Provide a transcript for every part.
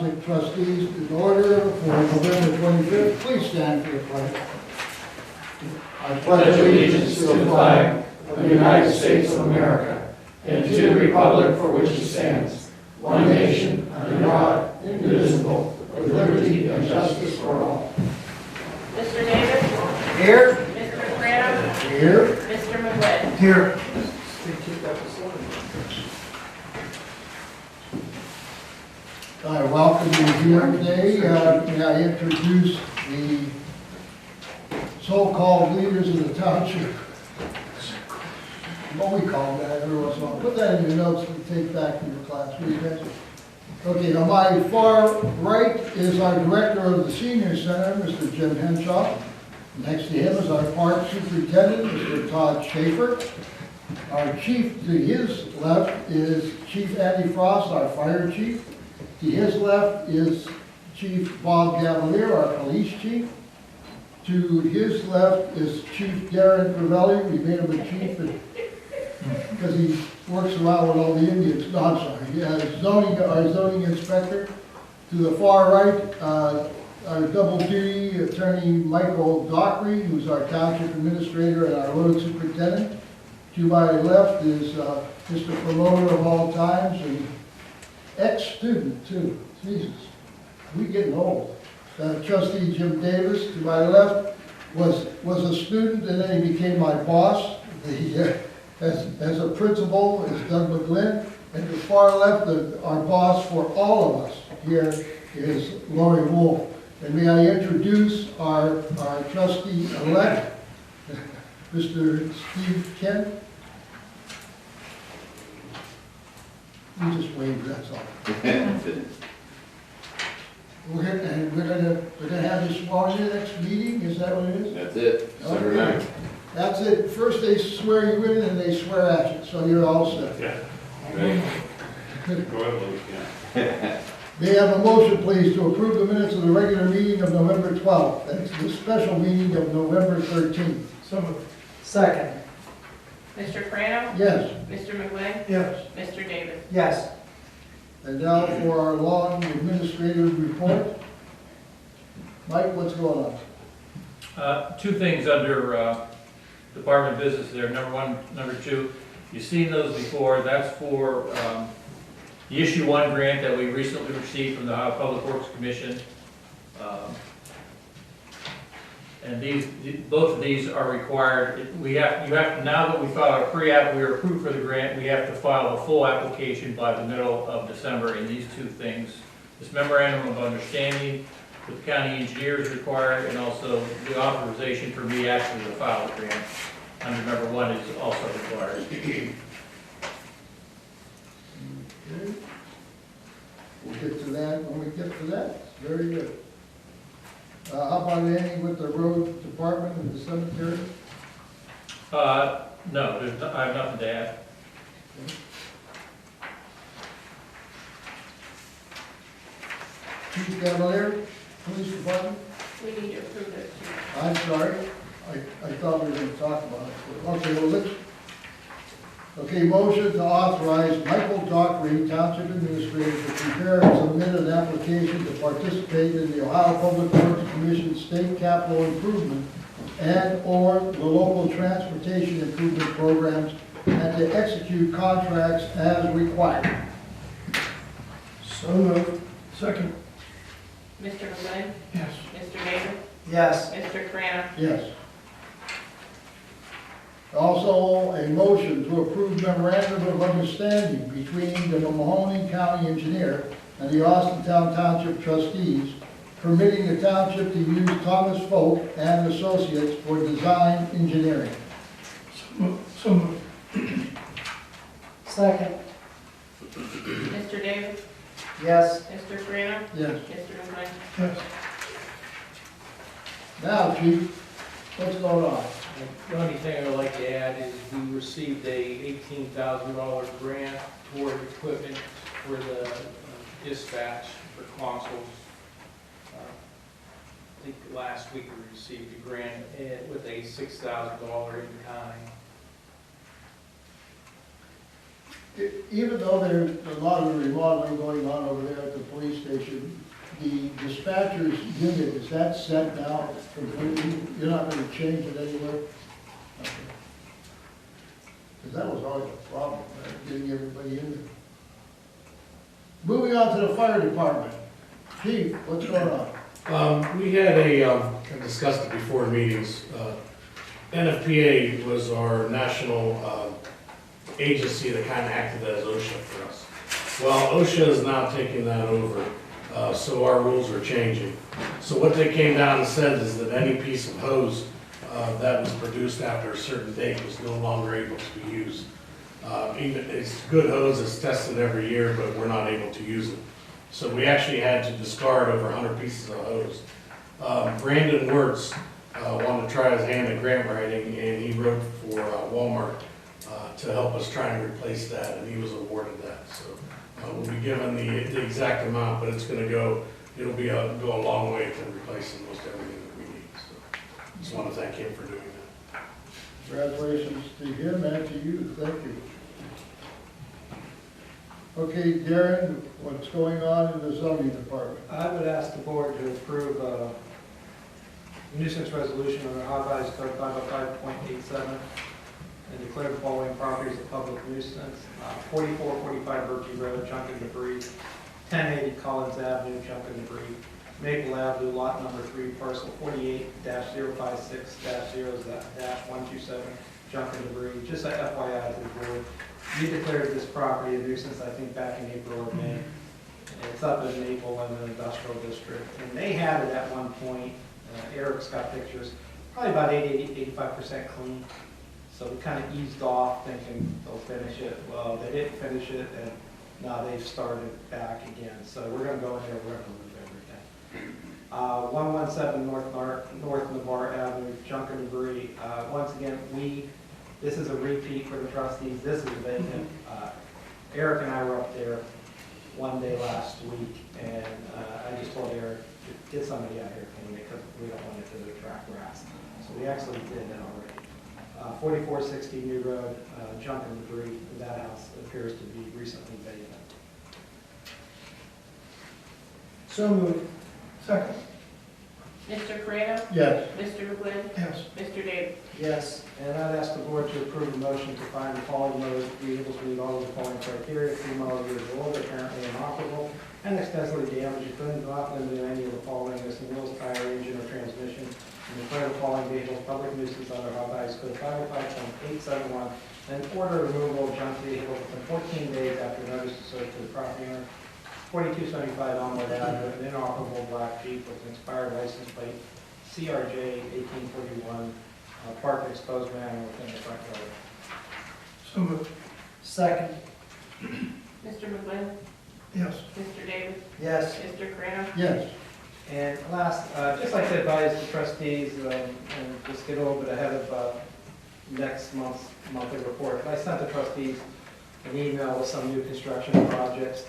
Township Trustees in order for November 25th. Please stand for the pledge. I pledge allegiance to the flag of the United States of America and to the republic for which it stands, one nation, under God, indivisible, with liberty and justice for all. Mr. Davis? Here. Mr. Graham? Here. Mr. McGuinn? Here. I welcome you here today. May I introduce the so-called leaders of the township? What we call that every once in a while. Put that in your notes to take back to your class, will you guys? Okay, on my far right is our director of the senior center, Mr. Jim Henshaw. Next to him is our park superintendent, Mr. Todd Schaefer. Our chief to his left is Chief Andy Frost, our fire chief. To his left is Chief Bob Gavalier, our police chief. To his left is Chief Darren Crivelli. We made him a chief because he works around with all the Indians. No, I'm sorry. Our zoning inspector. To the far right, our double duty attorney Michael Dockery, who's our township administrator and our road superintendent. To my left is Mr. Promoter of all times and ex-student too. Jesus, we getting old. Trustee Jim Davis. To my left was a student and then he became my boss. As a principal is Doug McGlynn. And to the far left, our boss for all of us here is Lori Wolf. And may I introduce our trustee-elect, Mr. Steve Kent. You just waved, that's all. We're gonna have this sworn in next meeting, is that what it is? That's it, December 9th. That's it. First they swear you in and they swear at you, so you're all set. Yeah. Right. Go ahead, Luke, yeah. May I have a motion, please, to approve the minutes of the regular meeting of November 12th, and the special meeting of November 13th. So moved. Second. Mr. Crano? Yes. Mr. McGuinn? Yes. Mr. Davis? Yes. And now for our long administrative report. Mike, what's going on? Two things under Department of Business there. Number one, number two, you've seen those before. That's for the Issue 1 grant that we recently received from the Ohio Public Works Commission. And both of these are required. Now that we filed our pre-app, we are approved for the grant, we have to file the full application by the middle of December in these two things. This memorandum of understanding with the county engineer is required, and also the authorization for me actually to file the grant under number 1 is also required. Okay. We'll get to that when we get to that. Very good. How about anything with the road department and the cemetery? No, I have nothing to add. Chief Cavalier, Police Department? We need to approve this too. I'm sorry, I thought we were going to talk about it. Okay, well, let's, okay, motion to authorize Michael Dockery, Township Administrator, to prepare and submit an application to participate in the Ohio Public Works Commission State Capital Improvement and/or the local transportation improvement programs, and to execute contracts as required. So moved. Second. Mr. McGuinn? Yes. Mr. Davis? Yes. Mr. Crano? Yes. Also, a motion to approve memorandum of understanding between the Mahoney County Engineer and the Austintown Township Trustees, permitting the township to use Thomas Folk and Associates for design engineering. So moved. Second. Mr. Davis? Yes. Mr. Crano? Yes. Mr. McGuinn? Yes. Now, Chief, what's going on? The only thing I'd like to add is we received a $18,000 grant toward equipment for the dispatch for consoles. I think last week we received a grant with a $6,000 in kind. Even though there's a lot of remodeling going on over there at the police station, the dispatcher's unit, is that set now completely? You're not gonna change it anywhere? Because that was always a problem, right, getting everybody in there. Moving on to the fire department. Chief, what's going on? We had I discussed it before in meetings. NFPA was our national agency that kind of acted as OSHA for us. Well, OSHA is now taking that over, so our rules are changing. So what they came down and said is that any piece of hose that was produced after a certain date was no longer able to be used. Even it's good hose, it's tested every year, but we're not able to use it. So we actually had to discard over 100 pieces of hose. Brandon Wirtz wanted to try his hand at grant writing, and he wrote for Walmart to help us try and replace that, and he was awarded that. So we'll be given the exact amount, but it's going to go. It'll be go a long way to replacing most everything that we need. So just want to thank him for doing that. Congratulations to him and to you, thank you. Okay, Darren, what's going on in the zoning department? I would ask the board to approve a nuisance resolution under Revised Code 505.87 and declare the following properties a public nuisance. 4445 Berkey Road, junk and debris. 1080 Collins Avenue, junk and debris. Maple Avenue, lot number 3, parcel 48-056-0-127, junk and debris. Just a FYI to the board, we declared this property a nuisance, I think, back in April or May. It's up in Maple in the industrial district, and they had it at one point. Eric's got pictures, probably about 80-85% clean. So we kind of eased off, thinking they'll finish it. Well, they didn't finish it, and now they've started back again. So we're going to go in there, we're going to remove everything. 117 North Navarre Avenue, junk and debris. Once again, this is a repeat for the trustees. This is vacant. Eric and I were up there one day last week, and I just told Eric to get somebody out here clean it because we don't want it to attract rats. So we actually did that already. 4460 New Road, junk and debris. That house appears to be recently vacant. So moved. Second. Mr. Corino? Yes. Mr. McGlynn? Yes. Mr. Davis? Yes, and I'd ask the board to approve a motion to find the following motor vehicles meet all of the following criteria: 3 model years old, apparently inoperable, and extensively damaged. You couldn't not limited any of the following: missing wheels, tire, engine, or transmission. And declare the following vehicles public nuisance under Revised Code 505.871, and order removal of junk vehicles within 14 days after notice to serve to the property owner. 4275 Elmwood Avenue, an inoperable black Jeep with an expired license plate, CRJ 1841, parked in exposed manner within the front yard. So moved. Second. Mr. McGlynn? Yes. Mr. Davis? Yes. Mr. Corino? Yes. And last, just like to advise the trustees and just get a little bit ahead of next month's monthly report. I sent the trustees an email with some new construction projects.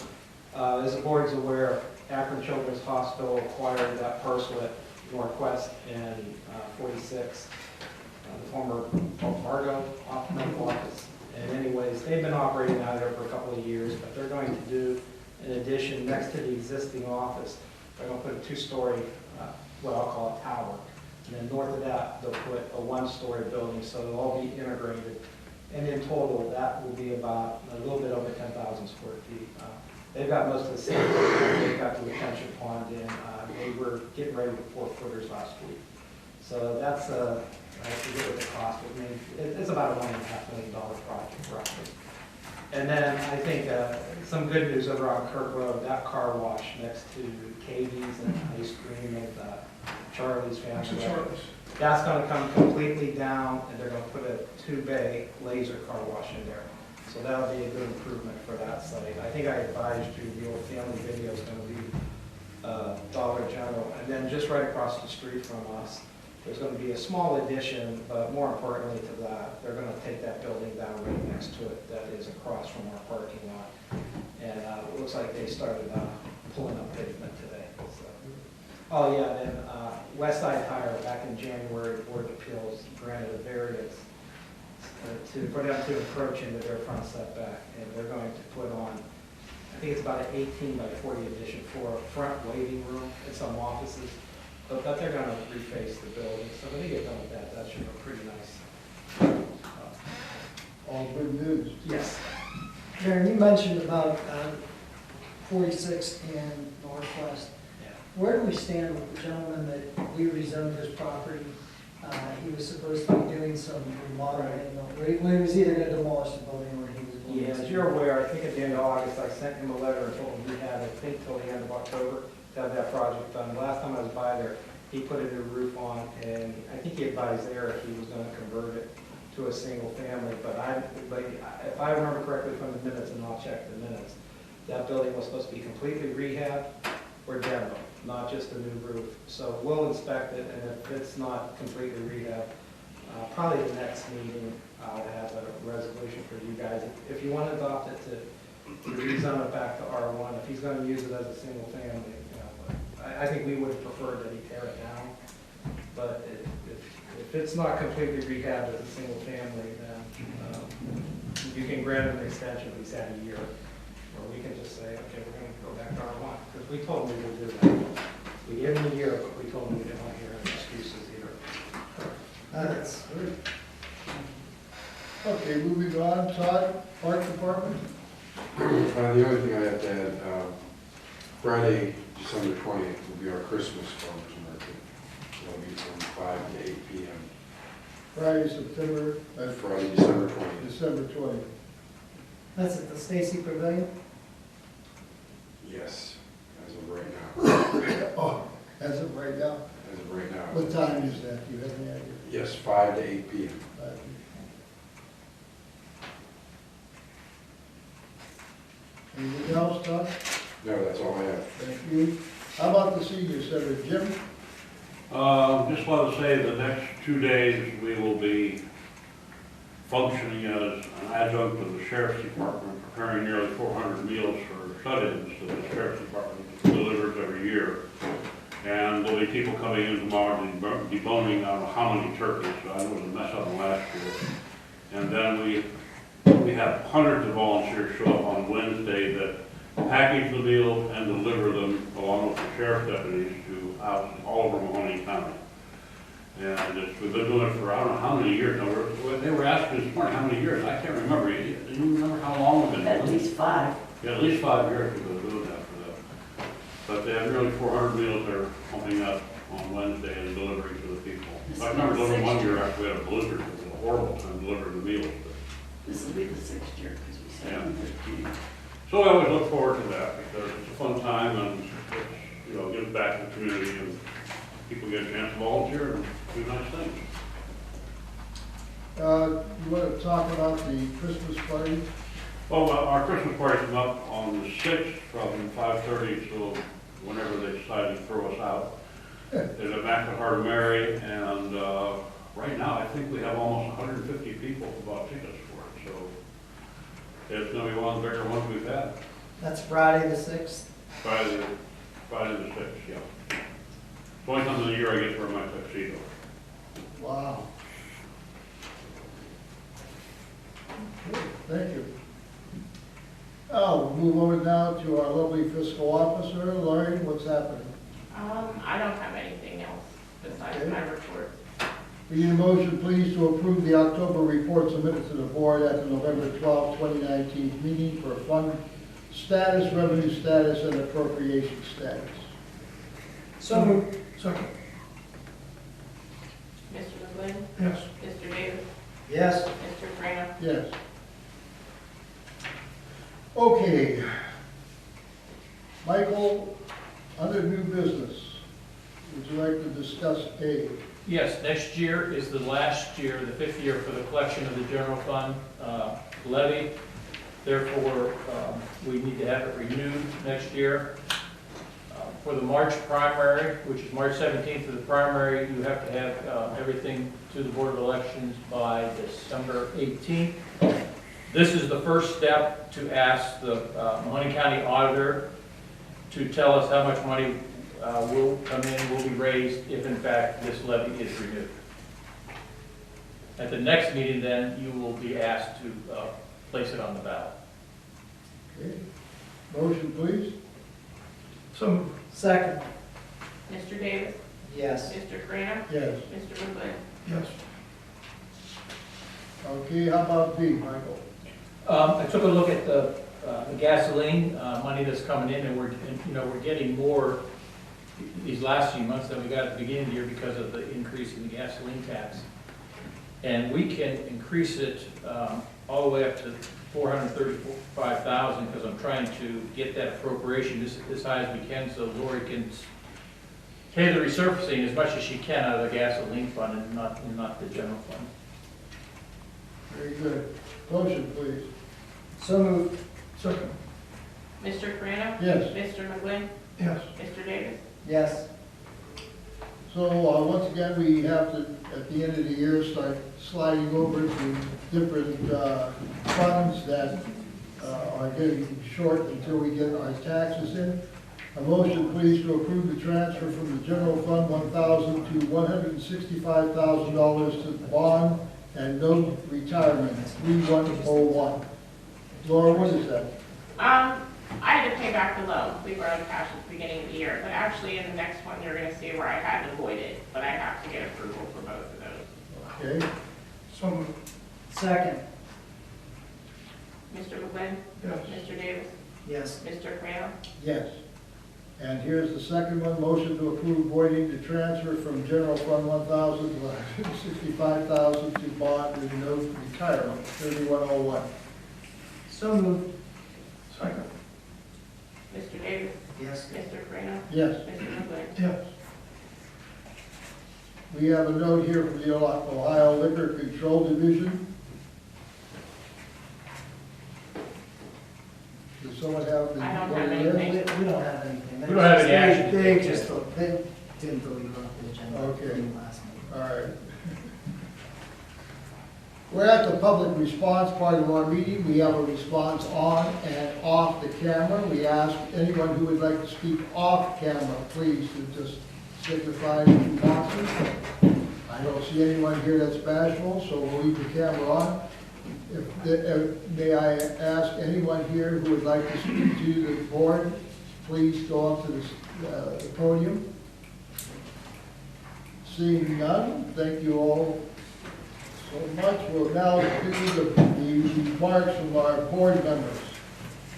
As the board's aware, Akron Children's Hospital acquired that parcel at Northwest and 46, the former Margo medical office. And anyways, they've been operating out there for a couple of years, but they're going to do an addition next to the existing office. They're going to put a 2-story, what I'll call a tower. And then north of that, they'll put a 1-story building, so they'll all be integrated. And in total, that will be about a little bit over 10,000 square feet. They've got most of the same, they've got the retention pond in. They were getting ready with 4-footers last week. So that's, I forget what the cost would mean. It's about a $1.5 million project roughly. And then I think some good news over on Kirk Road, that car wash next to Katie's and ice cream and Charlie's family. That's going to come completely down, and they're going to put a 2-bay laser car wash in there. So that'll be a good improvement for that site. I think I advised you the old family video is going to be Dollar General. And then just right across the street from us, there's going to be a small addition, but more importantly to that, they're going to take that building down right next to it that is across from our parking lot. And it looks like they started pulling up pavement today. So. Oh yeah, then West Side Tire, back in January, the Board of Appeals granted a variance for them to encroach into their front setback, and they're going to put on, I think it's about an 18 by 40 addition for a front waiting room and some offices, but they're gonna reface the building, so when they get done with that, that should look pretty nice. All good news. Yes. Darren, you mentioned about 46th and Northwest. Where do we stand with the gentleman that we rezoned his property? He was supposed to be doing some remodeling, he was either gonna demolish the building or he was going to. Yeah, as you're aware, I think at the end of August, I sent him a letter and told him we had, I think, till the end of October to have that project done. Last time I was by there, he put a new roof on, and I think he advised there he was gonna convert it to a single family, but if I remember correctly from the minutes, and I'll check the minutes, that building was supposed to be completely rehabbed or demo, not just a new roof. So we'll inspect it, and if it's not completely rehabbed, probably the next meeting, I'll have a resolution for you guys. If you want to adopt it to rezone it back to R1, if he's going to use it as a single family, but I think we would prefer that he tear it down. But if it's not completely rehabbed as a single family, then you can grant him an extension if he's had a year. Or we can just say, okay, we're going to go back to R1, because we told him we would do that. We gave him a year, but we told him we didn't want to hear any excuses either. That's Good. Okay, moving on, Todd, Park Department. The only thing I have to add, Friday, December 20th will be our Christmas farmers market. It'll be from 5 to 8 p.m. Friday, September, Friday, December 20th. December 20th. That's at the Stacy Pavilion? Yes, as of right now. Oh, as of right now? As of right now. What time is that? Do you have any idea? Yes, 5 to 8 p.m. Anything else, Todd? No, that's all I have. Thank you. How about the senior center, Jim? Just want to say the next 2 days, we will be functioning as an adjunct of the sheriff's department, preparing nearly 400 meals for shut-ins that the sheriff's department delivers every year. And there'll be people coming in tomorrow to deboning on how many turkeys. So I know it was a mess up last year. And then we have hundreds of volunteers show up on Wednesday that package the meals and deliver them along with the sheriff's deputies to houses all over Mahoney County. And we've been doing it for I don't know how many years. Now, they were asking this morning how many years. I can't remember. Do you remember how long we've been doing it? At least 5. Yeah, at least 5 years we've been doing that for them. But they have nearly 400 meals they're pumping up on Wednesday and delivering to the people. I remember delivering one year after we had a blizzard. It was a horrible time delivering the meals. This will be the 6th year because we started in 13. So I always look forward to that because it's a fun time and it's, gives back to the community and people get a chance to volunteer and do nice things. You want to talk about the Christmas party? Well, our Christmas party is up on the 6th from 5:30 till whenever they decide to throw us out. There's a Mac at Heart of Mary, and right now I think we have almost 150 people who bought tickets for it. So it's going to be one of the bigger ones we've had. That's Friday the 6th? Friday the 6th, yeah. It's only time of the year I get to wear my tuxedo. Wow. Okay, thank you. Oh, we'll move over now to our lovely fiscal officer. Laurie, what's happening? I don't have anything else besides Okay. my report. We need a motion, please, to approve the October report submitted to the board at the November 12, 2019 meeting for fund status, revenue status, and appropriation status. So moved. Second. Mr. McGlynn? Yes. Mr. Davis? Yes. Mr. Frano? Yes. Okay. Michael, under new business, would you like to discuss A? Yes, next year is the last year, the 5th year for the collection of the general fund levy. Therefore, we need to have it renewed next year. For the March primary, which is March 17th for the primary, you have to have everything to the Board of Elections by December 18th. This is the first step to ask the Mahoney County Auditor to tell us how much money will come in, will be raised if in fact this levy is renewed. At the next meeting, then, you will be asked to place it on the ballot. Okay. Motion, please. So, Second, Mr. Davis? yes. Mr. Graham? Yes. Mr. McGlynn? yes. Okay, how about B, Michael? I took a look at the gasoline money that's coming in, and we're getting more these last few months than we got at the beginning of the year because of the increase in the gasoline tax. And we can increase it all the way up to $435,000, because I'm trying to get that appropriation this high as we can, so Lori can pay the resurfacing as much as she can out of the gasoline fund and not the general fund. Very good. Motion, please. So moved. Second, Mr. Graham? Yes. Mr. McGlynn? yes. Mr. Davis? Yes. So, once again, we have to, at the end of the year, start sliding over to different funds that are getting short until we get our taxes in. A motion, please, to approve the transfer from the general fund 1,000 to $165,000 to the bond and note retirement, 3101. Laura, what is that? I had to pay back the loan. We borrowed cash at the beginning of the year, but actually in the next one, you're gonna see where I had to void it, but I have to get approval for both of those. Okay, So moved, Second, Mr. McGlynn? yes. Mr. Davis? yes. Mr. Graham? yes. And here's the second one, motion to approve voiding the transfer from general fund 1,000 to 165,000 to bond and note retirement, 3101. So moved. Second, Mr. Davis? Yes. Mr. Graham? Yes. Mr. McGlynn? yes. We have a note here from the Ohio Liquor Control Division. Does someone have the? I don't what have it is? anything. We don't have anything. We don't have any action. They just, they didn't believe it on the agenda. Okay. Last meeting. All right. We're at the public response part of our meeting. We have a response on and off the camera. We ask anyone who would like to speak off camera, please, to just signify if you want to. I don't see anyone here that's bashful, so we'll leave the camera on. May I ask anyone here who would like to speak to the board, please go up to the podium. Seeing none, thank you all so much. We'll now do the remarks from our board members.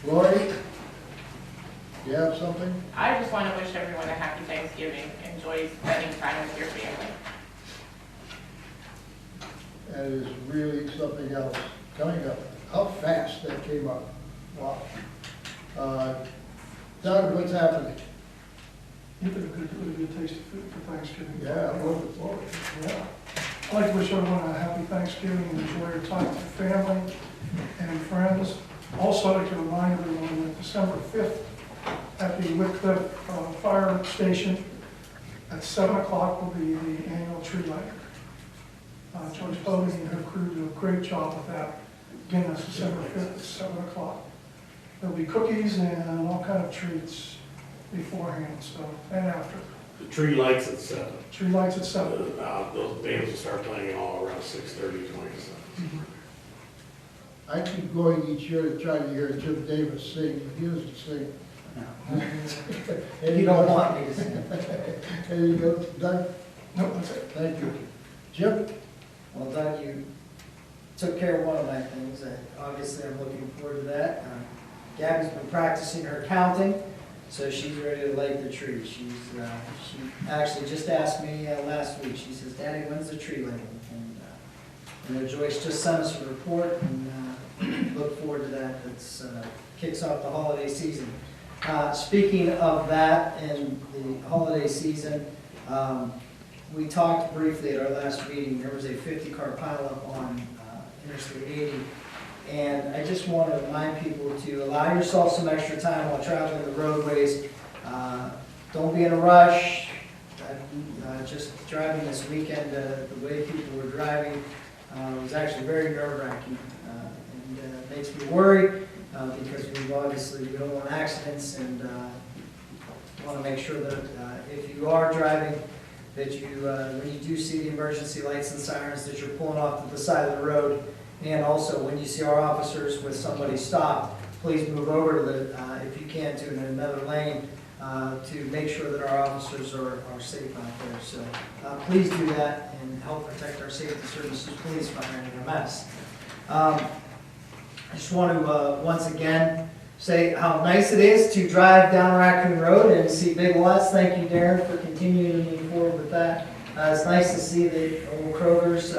Lori, you have something? I just want to wish everyone a happy Thanksgiving. Enjoy spending time with your family. That is really something else coming up. How fast that came up. Wow. Doug, what's happening? You did a really good taste of food for Thanksgiving. Yeah, I'm looking forward. Yeah. I'd like to wish everyone a happy Thanksgiving and enjoy your time with your family and friends. Also, I'd like to remind everyone that December 5th at the Whitcliffe Fire Station at 7 o'clock will be the annual tree lighting. George Fogarty and her crew do a great job with that. Again, that's December 5th at 7 o'clock. There'll be cookies and all kind of treats beforehand, so, and after. The tree lights at 7. Tree lights at 7. Those bands will start playing all around 6:30, 27. I keep going each year to try to hear Jim Davis sing, but he doesn't sing. You don't want me to sing. There you go, Doug. Nope, that's it. Thank you. Jim? Well, Doug, you took care of one of my things. Obviously, I'm looking forward to that. Gabby's been practicing her counting, so she's ready to light the tree. She actually just asked me last week. She says, "Daddy, when's the tree lighting?" And Joyce just sent us a report, and look forward to that. It's kicks off the holiday season. Speaking of that and the holiday season, we talked briefly at our last meeting. There was a 50-car pileup on Interstate 80. And I just want to remind people to allow yourself some extra time while traveling the roadways. Don't be in a rush. Just driving this weekend, the way people were driving was actually very nerve-wracking. And it makes me worry because we don't want accidents, and want to make sure that if you are driving, that you, when you do see the emergency lights and sirens, that you're pulling off to the side of the road. And also, when you see our officers with somebody stopped, please move over to the, if you can, to another lane to make sure that our officers are safe out there. So please do that and help protect our safety services, police, fire, and EMS. I just want to once again say how nice it is to drive down Raccoon Road and see big lots. Thank you, Darren, for continuing to move forward with that. It's nice to see the old Kroger's.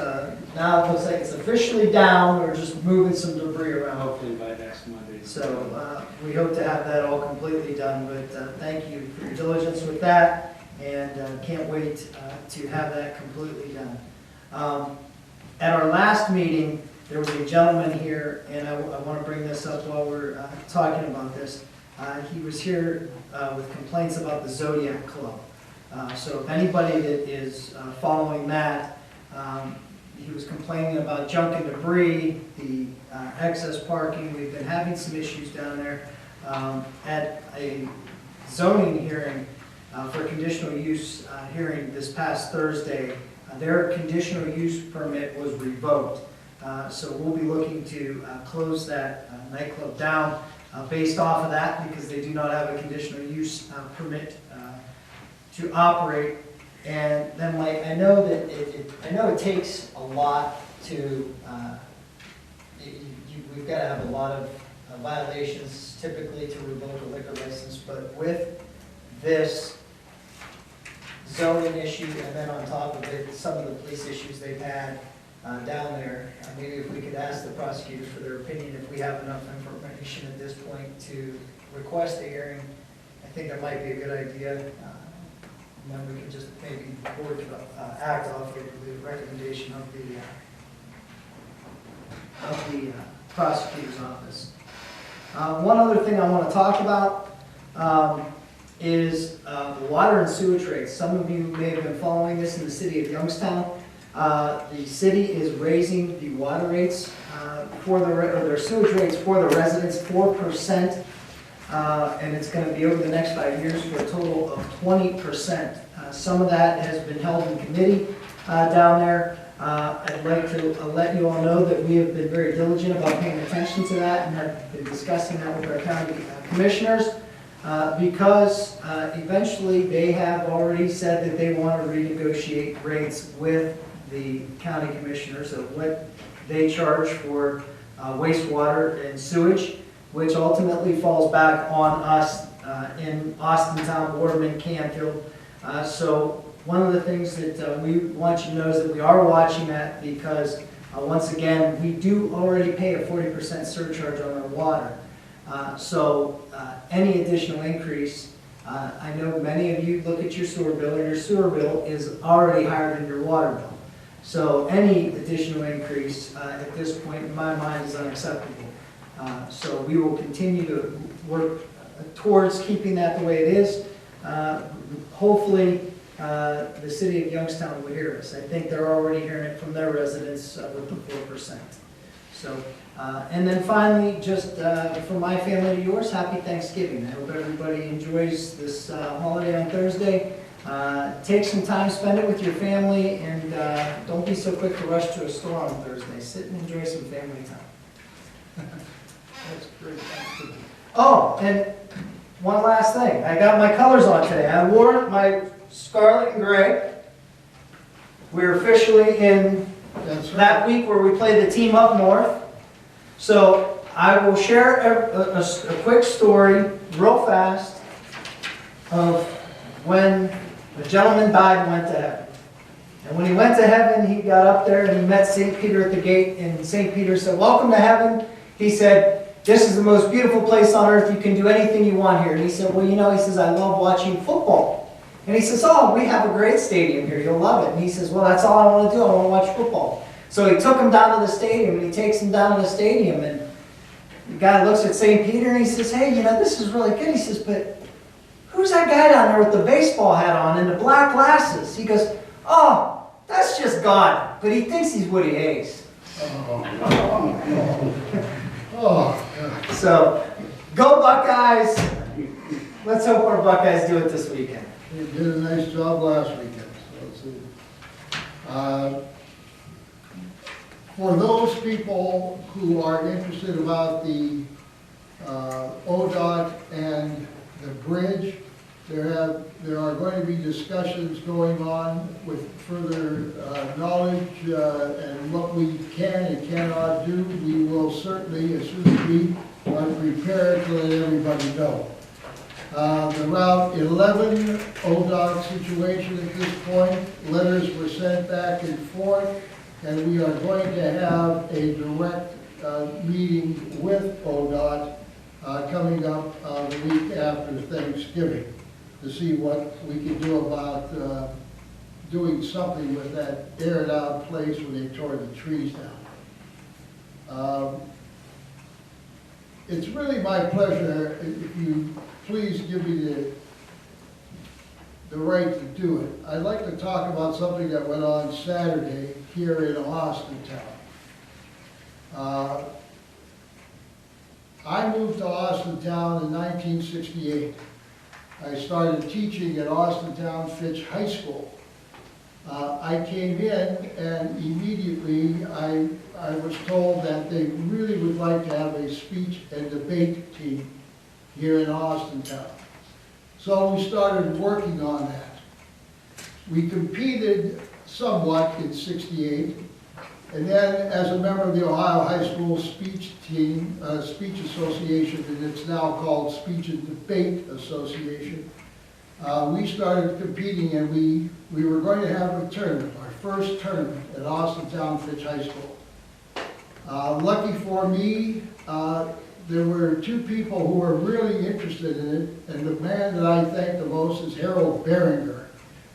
Now it looks like it's officially down. We're just moving some debris around. Hopefully by next Monday. So we hope to have that all completely done. But thank you for your diligence with that, and can't wait to have that completely done. At our last meeting, there was a gentleman here, and I want to bring this up while we're talking about this. He was here with complaints about the Zodiac Club. So if anybody that is following that, he was complaining about junk and debris, the excess parking. We've been having some issues down there. At a zoning hearing for conditional use hearing this past Thursday, their conditional use permit was revoked. So we'll be looking to close that nightclub down based off of that, because they do not have a conditional use permit to operate. And then, like, I know that it takes a lot to, we've got to have a lot of violations typically to revoke a liquor license, but with this zoning issue, and then on top of it, some of the police issues they've had down there, maybe if we could ask the prosecutors for their opinion, if we have enough information at this point to request a hearing, I think that might be a good idea. And then we can just maybe board act off of the recommendation of the prosecutor's office. One other thing I want to talk about is the water and sewage rates. Some of you may have been following this in the city of Youngstown. The city is raising the water rates or their sewage rates for the residents 4%. And it's going to be over the next 5 years for a total of 20%. Some of that has been held in committee down there. I'd like to let you all know that we have been very diligent about paying attention to that and have been discussing that with our county commissioners because eventually they have already said that they want to renegotiate rates with the county commissioners of what they charge for wastewater and sewage, which ultimately falls back on us in Austintown, Boardman, Canfield. So one of the things that we want you to know is that we are watching that because, once again, we do already pay a 40% surcharge on our water. So any additional increase, I know many of you look at your sewer bill, and your sewer bill is already higher than your water bill. So any additional increase at this point, in my mind, is unacceptable. So we will continue to work towards keeping that the way it is. Hopefully, the city of Youngstown will hear us. I think they're already hearing it from their residents with the 4%. So, and then finally, just from my family to yours, happy Thanksgiving. I hope everybody enjoys this holiday on Thursday. Take some time, spend it with your family, and don't be so quick to rush to a store on Thursday. Sit and enjoy some family time. That's great. Oh, and one last thing. I got my colors on today. I wore my scarlet and gray. We're officially in that week where we play the team up north. So I will share a quick story real fast of when a gentleman died and went to heaven. And when he went to heaven, he got up there and he met St. Peter at the gate, and St. Peter said, "Welcome to heaven." He said, "This is the most beautiful place on earth. You can do anything you want here." And he said, "Well, you know," he says, "I love watching football." And he says, "Oh, we have a great stadium here. You'll love it." And he says, "Well, that's all I want to do. I want to watch football." So he took him down to the stadium, and he takes him down to the stadium, and the guy looks at St. Peter, and he says, "Hey, you know, this is really good." He says, "But who's that guy down there with the baseball hat on and the black glasses?" He goes, "Oh, that's just God, but he thinks he's Woody Hayes." Oh, So, go Buckeyes! Let's hope our Buckeyes do it this weekend. you did a nice job last weekend, so For those people who are interested about the ODOT and the bridge, there are going to be discussions going on with further knowledge and what we can and cannot do. We will certainly, as soon as we are prepared, to let everybody know. The Route 11 ODOT situation at this point, letters were sent back and forth, and we are going to have a direct meeting with ODOT coming up the week after Thanksgiving to see what we can do about doing something with that aired out place where they tore the trees down. It's really my pleasure if you please give me the right to do it. I'd like to talk about something that went on Saturday here in Austintown. I moved to Austintown in 1968. I started teaching at Austintown Fitch High School. I came in and immediately I was told that they really would like to have a speech and debate team here in Austintown. So we started working on that. We competed somewhat in '68, and then as a member of the Ohio High School Speech Team, Speech Association, and it's now called Speech and Debate Association, we started competing, and we were going to have a tournament, our first tournament at Austintown Fitch High School. Lucky for me, there were two people who were really interested in it, and the man that I thank the most is Harold Behringer.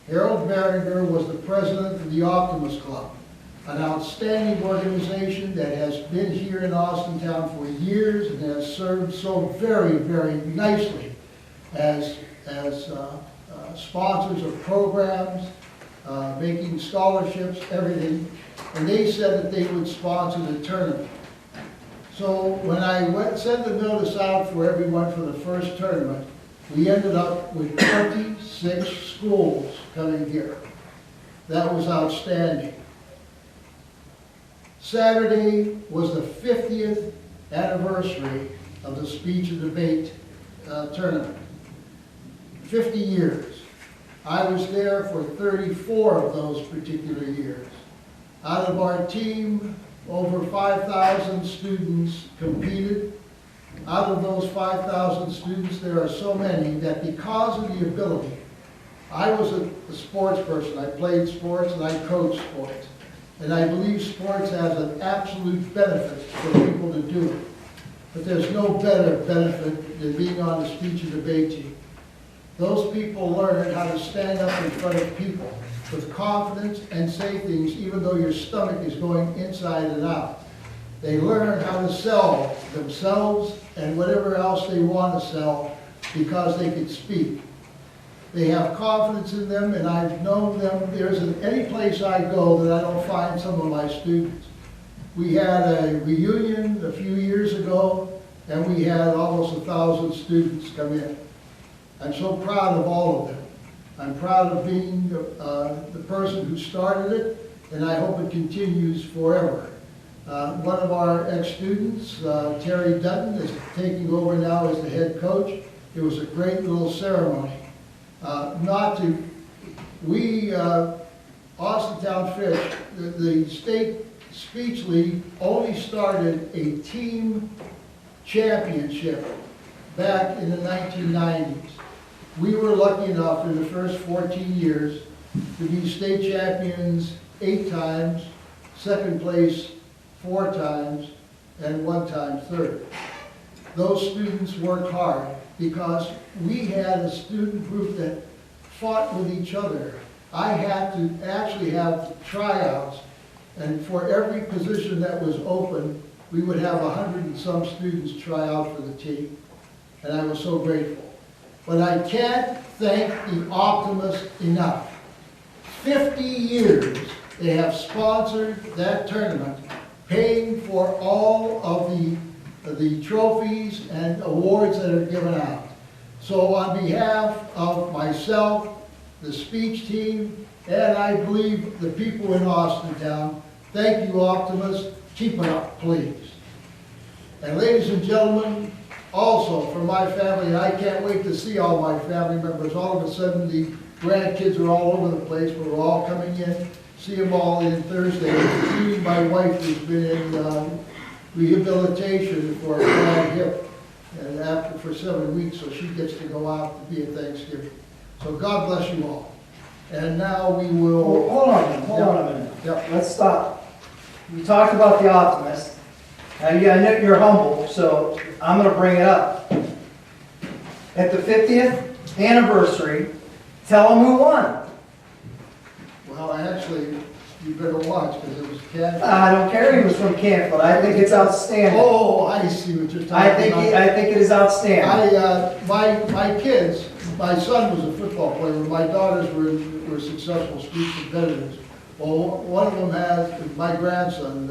Harold Behringer was the president of the Optimist Club, an outstanding organization that has been here in Austintown for years and has served so very, very nicely as sponsors of programs, making scholarships, everything. And they said that they would sponsor the tournament. So when I sent the notice out for everyone for the first tournament, we ended up with 26 schools coming here. That was outstanding. Saturday was the 50th anniversary of the speech and debate tournament. 50 years. I was there for 34 of those particular years. Out of our team, over 5,000 students competed. Out of those 5,000 students, there are so many that because of the ability, I was a sports person. I played sports and I coached sports. And I believe sports has an absolute benefit for people to do it. But there's no better benefit than being on the speech and debate team. Those people learn how to stand up in front of people with confidence and say things even though your stomach is going inside and out. They learn how to sell themselves and whatever else they want to sell because they can speak. They have confidence in them, and I've known them. There isn't any place I go that I don't find some of my students. We had a reunion a few years ago, and we had almost 1,000 students come in. I'm so proud of all of them. I'm proud of being the person who started it, and I hope it continues forever. One of our ex-students, Terry Dutton, is taking over now as the head coach. It was a great little ceremony. Austintown Fitch, the state speech league only started a team championship back in the 1990s. We were lucky enough in the first 14 years to be state champions 8 times, second place 4 times, and 1 time third. Those students worked hard because we had a student group that fought with each other. I had to actually have tryouts, and for every position that was open, we would have 100 and some students try out for the team, and I was so grateful. But I can't thank the Optimists enough. 50 years they have sponsored that tournament, paying for all of the trophies and awards that are given out. So on behalf of myself, the speech team, and I believe the people in Austintown. Thank you, Optimus. Keep it up, please. And ladies and gentlemen, also for my family, I can't wait to see all my family members. All of a sudden, the grandkids are all over the place, but we're all coming in, see them all in Thursday, including my wife who's been in rehabilitation for a bad hip, and after for 7 weeks, so she gets to go out to be at Thanksgiving. So God bless you all. And now we will. Hold on a minute. Yep. Let's stop. We talked about the Optimist. Now, I know you're humble, so I'm gonna bring it up. At the 50th anniversary, tell them who won. Well, actually, you better watch, because it was Cat. I don't care he was from Canfield. I think it's outstanding. Oh, I see what you're talking about. I think it is outstanding. My kids, my son was a football player, my daughters were successful speech competitors. Well, one of them had, my grandson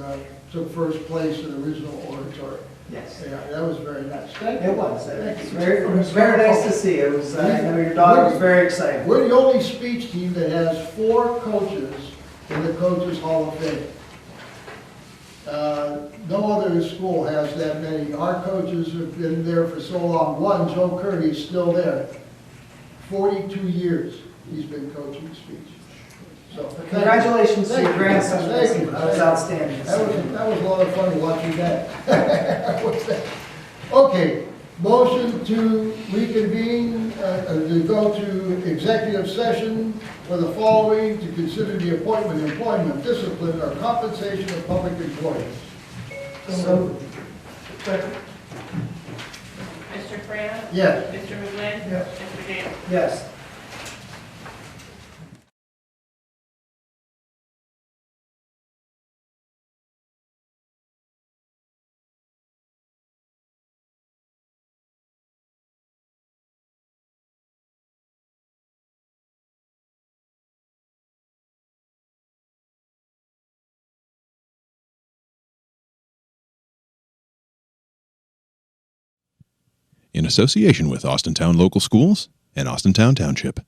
took first place in original oratory. Yes. Yeah, that was very nice. Thank you. It was. Thank you. It was very nice to see. It was, I know your daughter was very excited. We're the only speech team that has 4 coaches in the Coaches Hall of Fame. No other school has that many. Our coaches have been there for so long. One, Joe Curry, is still there. 42 years he's been coaching speech. So, Congratulations to your thank you. grandson. Thank you. That was outstanding. That was a lot of fun watching that. What's that? Okay, motion to reconvene, to go to executive session for the following, to consider the appointment, employment, discipline, or compensation of public employees. So, Second. Mr. Fran? Yes. Mr. McGlynn? Yes. Mr. Davis? yes. In association with Austintown Local Schools and Austintown Township.